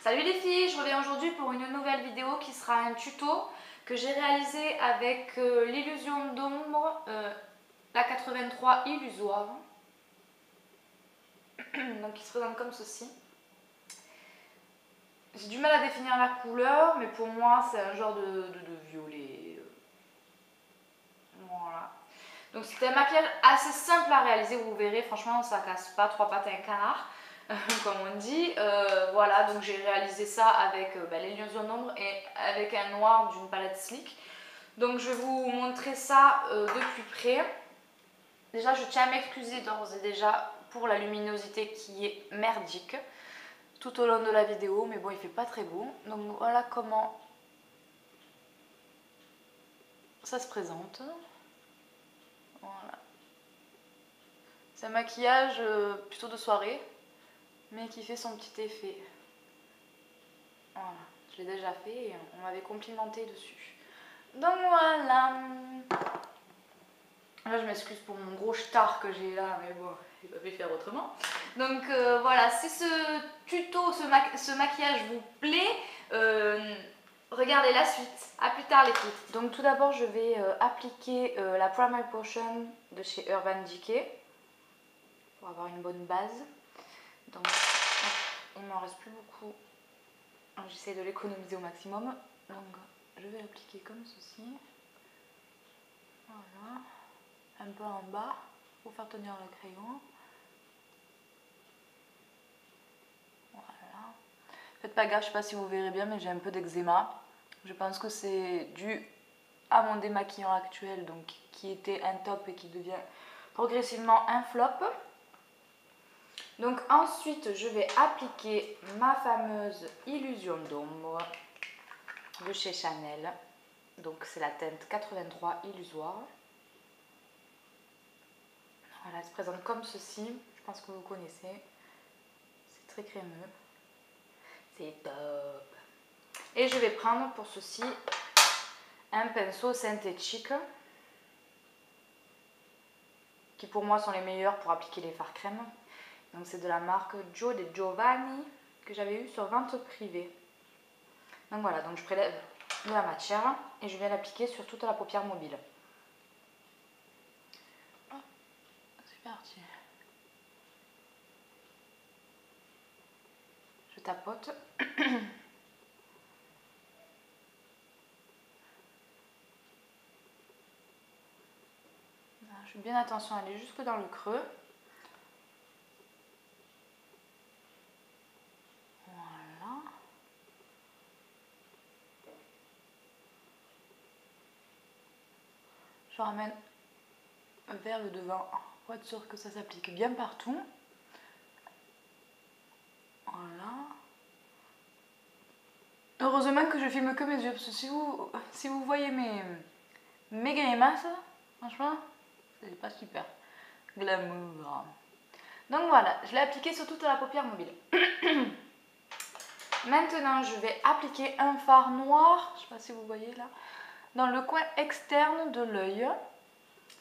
Salut les filles, je reviens aujourd'hui pour une nouvelle vidéo qui sera un tuto que j'ai réalisé avec l'illusion d'ombre, la 83 illusoire. Donc il se présente comme ceci. J'ai du mal à définir la couleur, mais pour moi c'est un genre de violet. Voilà. Donc c'est un maquillage assez simple à réaliser, vous verrez, franchement ça casse pas trois pattes à un canard. Comme on dit, voilà, donc j'ai réalisé ça avec l'illusion d'ombre et avec un noir d'une palette Sleek. Donc je vais vous montrer ça de plus près. Déjà je tiens à m'excuser d'ores et déjà pour la luminosité qui est merdique tout au long de la vidéo, mais bon il fait pas très beau. Donc voilà comment ça se présente. Voilà. C'est un maquillage plutôt de soirée, mais qui fait son petit effet. Voilà, je l'ai déjà fait et on m'avait complimenté dessus. Donc voilà. Là je m'excuse pour mon gros star que j'ai là, mais bon, j'ai pas pu faire autrement. Donc voilà, si ce tuto, ce maquillage vous plaît, regardez la suite. A plus tard les filles. Donc tout d'abord je vais appliquer la Primer Potion de chez Urban Decay pour avoir une bonne base. Donc il m'en reste plus beaucoup. J'essaie de l'économiser au maximum. Donc je vais l'appliquer comme ceci. Voilà. Un peu en bas pour faire tenir le crayon. Voilà. Faites pas gaffe, je sais pas si vous verrez bien, mais j'ai un peu d'eczéma. Je pense que c'est dû à mon démaquillant actuel, donc qui était un top et qui devient progressivement un flop. Donc ensuite, je vais appliquer ma fameuse illusion d'ombre de chez Chanel. Donc c'est la teinte 83 illusoire. Voilà, elle se présente comme ceci. Je pense que vous connaissez. C'est très crémeux. C'est top. Et je vais prendre pour ceci un pinceau synthétique qui pour moi sont les meilleurs pour appliquer les fards crème. Donc c'est de la marque Gio de Giovanni que j'avais eu sur vente privée. Donc voilà, donc je prélève de la matière et je vais l'appliquer sur toute la paupière mobile. Oh, c'est parti. Je tapote. Je fais bien attention à aller jusque dans le creux. Voilà. Je ramène vers le devant pour être sûr que ça s'applique bien partout. Voilà. Heureusement que je filme que mes yeux, parce que si vous voyez mes grimaces, franchement, c'est pas super glamour. Donc voilà, je l'ai appliqué sur toute la paupière mobile. Maintenant, je vais appliquer un fard noir, je ne sais pas si vous voyez là, dans le coin externe de l'œil.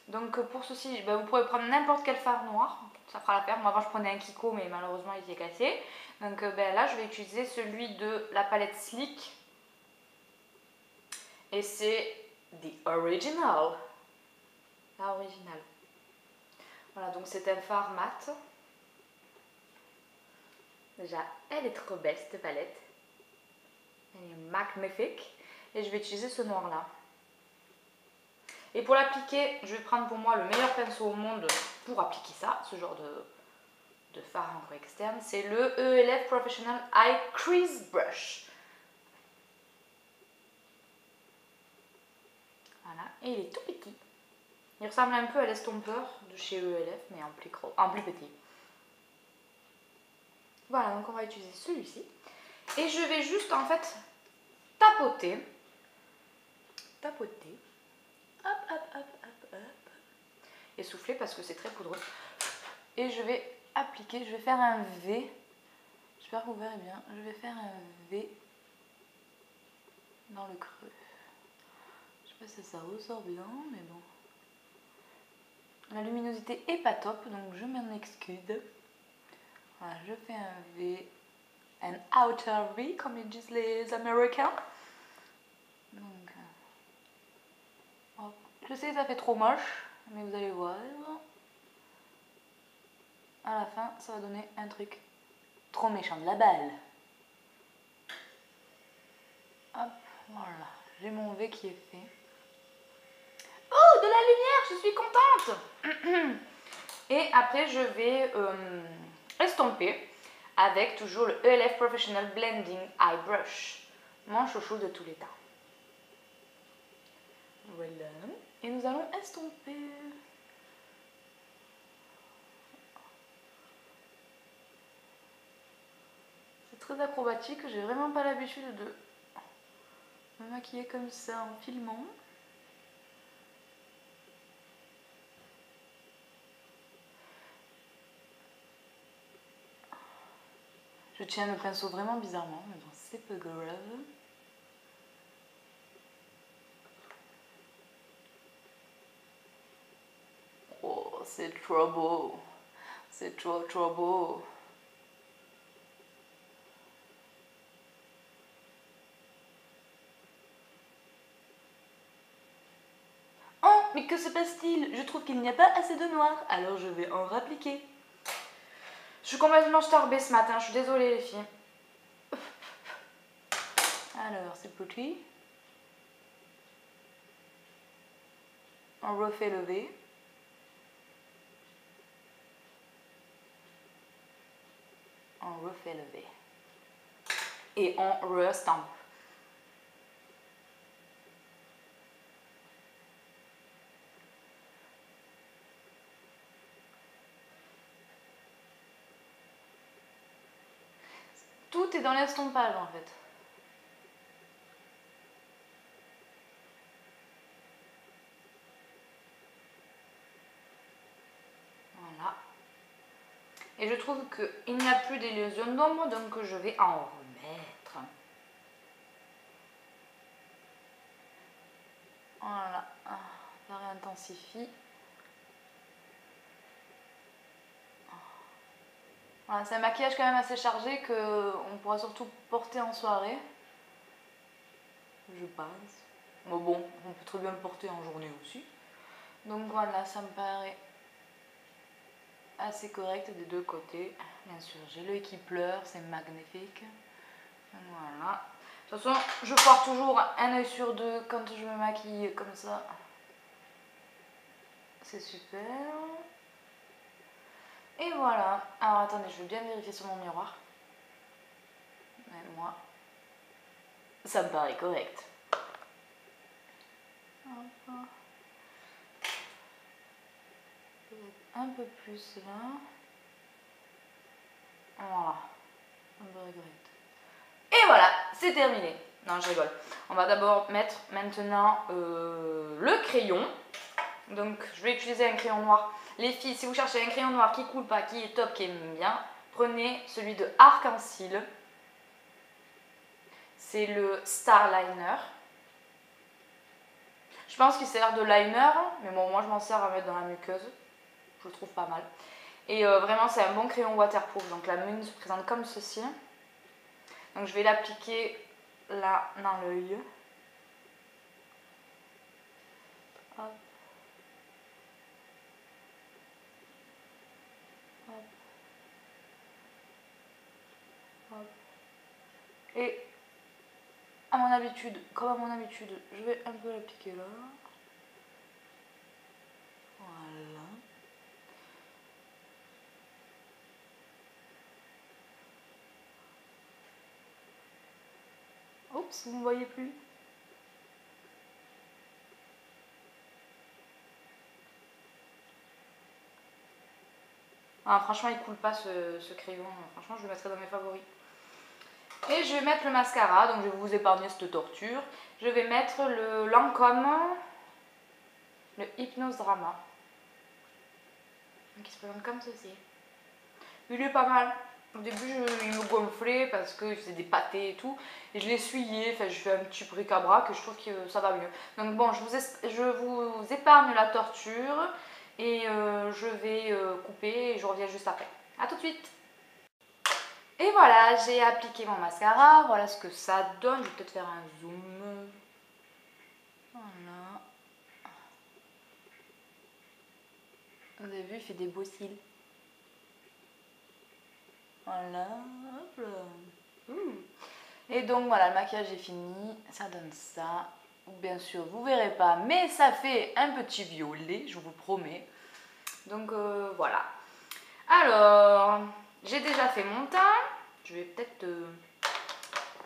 Donc pour ceci, vous pourrez prendre n'importe quel fard noir, ça fera l'affaire. Moi avant je prenais un Kiko, mais malheureusement il s'est cassé. Donc là je vais utiliser celui de la palette Sleek. Et c'est The Original. La originale. Voilà, donc c'est un fard mat. Déjà, elle est trop belle cette palette. Elle est magnifique. Et je vais utiliser ce noir là. Et pour l'appliquer, je vais prendre pour moi le meilleur pinceau au monde pour appliquer ça, ce genre de fard en coin externe. C'est le ELF Professional Eye Crease Brush. Voilà, et il est tout petit. Il ressemble un peu à l'estompeur de chez ELF, mais en plus petit. Voilà, donc on va utiliser celui-ci. Et je vais juste en fait tapoter. Tapoter. Hop, hop, hop, hop, hop. Et souffler parce que c'est très poudreux. Et je vais appliquer, je vais faire un V. J'espère que vous verrez bien. Je vais faire un V dans le creux. Je sais pas si ça ressort bien, mais bon. La luminosité est pas top, donc je m'en excuse. Voilà, je fais un V, un outer V comme ils disent les Américains. Donc, hop. Je sais que ça fait trop moche, mais vous allez voir. À la fin, ça va donner un truc trop méchant, de la balle. Hop, voilà, j'ai mon V qui est fait. Oh, de la lumière, je suis contente. Et après, je vais estomper avec toujours le ELF Professional Blending Eye Brush, mon chouchou de tous les temps. Voilà, et nous allons estomper. C'est très acrobatique, j'ai vraiment pas l'habitude de me maquiller comme ça en filmant. Je tiens le pinceau vraiment bizarrement, mais bon, c'est pas grave. Oh, c'est trop beau. C'est trop beau. Oh, mais que se passe-t-il? Je trouve qu'il n'y a pas assez de noir, alors je vais en rappliquer. Je suis complètement starbée ce matin, je suis désolée les filles. Alors, c'est petit. On refait le V. On refait le V. Et on restampe. Tout est dans l'estompage en fait. Voilà. Et je trouve qu'il n'y a plus d'illusion d'ombre, donc je vais en remettre. Voilà, ça réintensifie. Voilà, c'est un maquillage quand même assez chargé qu'on pourra surtout porter en soirée. Je pense. Mais bon, on peut très bien le porter en journée aussi. Donc voilà, ça me paraît assez correct des deux côtés. Bien sûr, j'ai l'œil qui pleure, c'est magnifique. Voilà. De toute façon, je porte toujours un œil sur deux quand je me maquille comme ça. C'est super. Et voilà. Alors attendez, je vais bien vérifier sur mon miroir. Mais moi, ça me paraît correct. Un peu plus là. Voilà. Ça me paraît correct. Et voilà, c'est terminé. Non, je rigole. On va d'abord mettre maintenant le crayon. Donc, je vais utiliser un crayon noir. Les filles, si vous cherchez un crayon noir qui coule pas, qui est top, qui aime bien, prenez celui de Arc-en-Ciel. C'est le Star Liner. Je pense qu'il sert de liner, mais bon, moi je m'en sers à mettre dans la muqueuse. Je le trouve pas mal. Et vraiment, c'est un bon crayon waterproof. Donc la mine se présente comme ceci. Donc je vais l'appliquer là dans l'œil. Hop. Hop. Hop. Et à mon habitude, comme à mon habitude, je vais un peu l'appliquer là. Voilà. Oups, vous ne voyez plus. Ah, franchement, il coule pas ce crayon. Franchement, je le mettrai dans mes favoris. Et je vais mettre le mascara. Donc, je vais vous épargner cette torture. Je vais mettre le Lancôme, le Hypnose Drama. Donc, il se présente comme ceci. Il est pas mal. Au début, il me gonflait parce qu'il faisait des pâtés et tout. Et je l'ai essuyé. Enfin, je fais un petit bric-à-brac et je trouve que ça va mieux. Donc, bon, je vous épargne la torture. Et je vais couper et je reviens juste après. A tout de suite. Et voilà, j'ai appliqué mon mascara, voilà ce que ça donne. Je vais peut-être faire un zoom. Voilà. Vous avez vu, il fait des beaux cils. Voilà, hop là. Et donc voilà, le maquillage est fini, ça donne ça. Bien sûr, vous verrez pas, mais ça fait un petit violet, je vous promets. Donc voilà. Alors, j'ai déjà fait mon teint. Je vais peut-être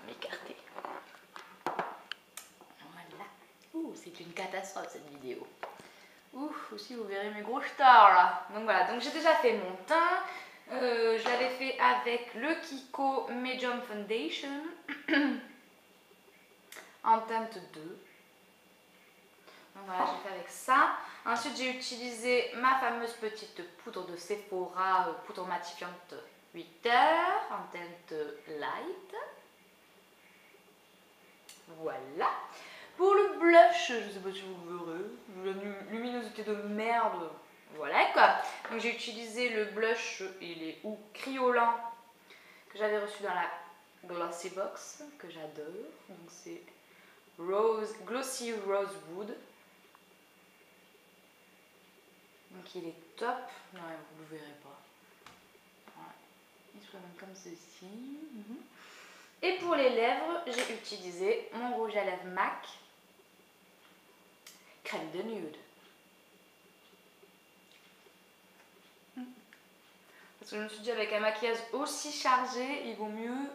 m'écarter. Voilà. Ouh, c'est une catastrophe cette vidéo. Ouh, aussi vous verrez mes gros stars là. Donc voilà, donc j'ai déjà fait mon teint. Je l'avais fait avec le Kiko Medium Foundation en teinte 2. Donc voilà, j'ai fait avec ça. Ensuite, j'ai utilisé ma fameuse petite poudre de Sephora, poudre matifiante 8 heures en teinte light. Voilà. Pour le blush, je ne sais pas si vous verrez, la luminosité de merde, voilà quoi. Donc j'ai utilisé le blush, il est où Criolan, que j'avais reçu dans la Glossy Box, que j'adore. Donc c'est Glossy Rosewood. Donc il est top, non vous ne le verrez pas. Voilà. Il se présente comme ceci. Et pour les lèvres, j'ai utilisé mon rouge à lèvres MAC crème de nude. Parce que je me suis dit avec un maquillage aussi chargé, il vaut mieux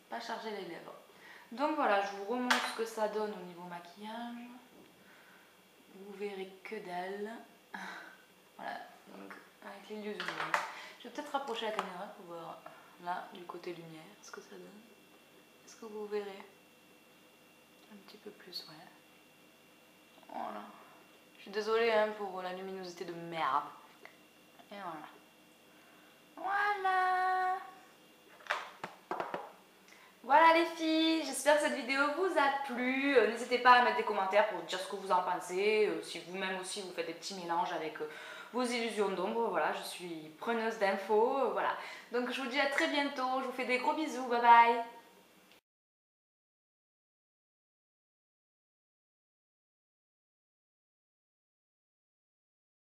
pas charger les lèvres. Donc voilà, je vous remontre ce que ça donne au niveau maquillage. Vous verrez que dalle. Voilà, donc avec les yeux ouverts. Je vais peut-être rapprocher la caméra pour voir là, du côté lumière, ce que ça donne. Est-ce que vous verrez un petit peu plus, ouais. Voilà. Je suis désolée hein, pour la luminosité de merde. Et voilà. Voilà. Voilà les filles, j'espère que cette vidéo vous a plu. N'hésitez pas à mettre des commentaires pour dire ce que vous en pensez. Si vous-même aussi vous faites des petits mélanges avec vos illusions d'ombre. Voilà, je suis preneuse d'infos. Voilà. Donc je vous dis à très bientôt. Je vous fais des gros bisous. Bye bye.